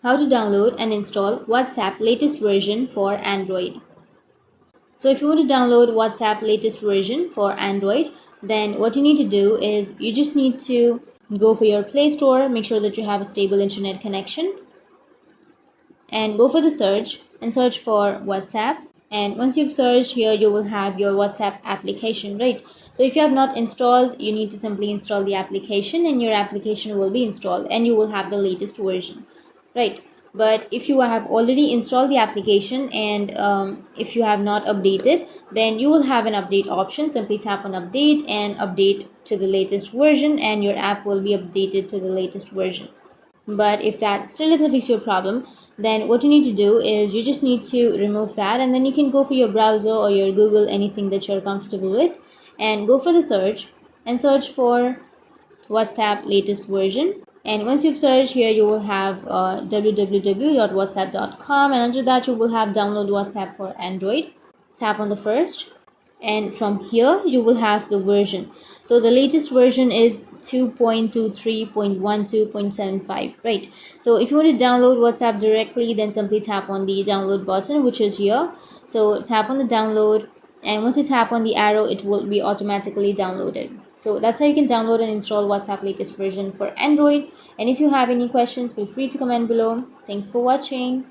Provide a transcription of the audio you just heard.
How to download and install WhatsApp latest version for Android. So if you want to download WhatsApp latest version for Android, then what you need to do is you just need to go for your Play Store, make sure that you have a stable internet connection, and go for the search and search for WhatsApp. And once you've searched here, you will have your WhatsApp application, right? So if you have not installed, you need to simply install the application and your application will be installed and you will have the latest version, right? But if you have already installed the application and if you have not updated, then you will have an update option. Simply tap on update and update to the latest version and your app will be updated to the latest version. But if that still doesn't fix your problem, then what you need to do is you just need to remove that, and then you can go for your browser or your Google, anything that you're comfortable with, and go for the search and search for WhatsApp latest version. And once you've searched here, you will have www.whatsapp.com, and under that you will have download WhatsApp for Android. Tap on the first, and from here you will have the version. So the latest version is 2.23.12.75, right? So if you want to download WhatsApp directly, then simply tap on the download button, which is here. So tap on the download, and once you tap on the arrow, it will be automatically downloaded. So that's how you can download and install WhatsApp latest version for Android. And if you have any questions, feel free to comment below. Thanks for watching.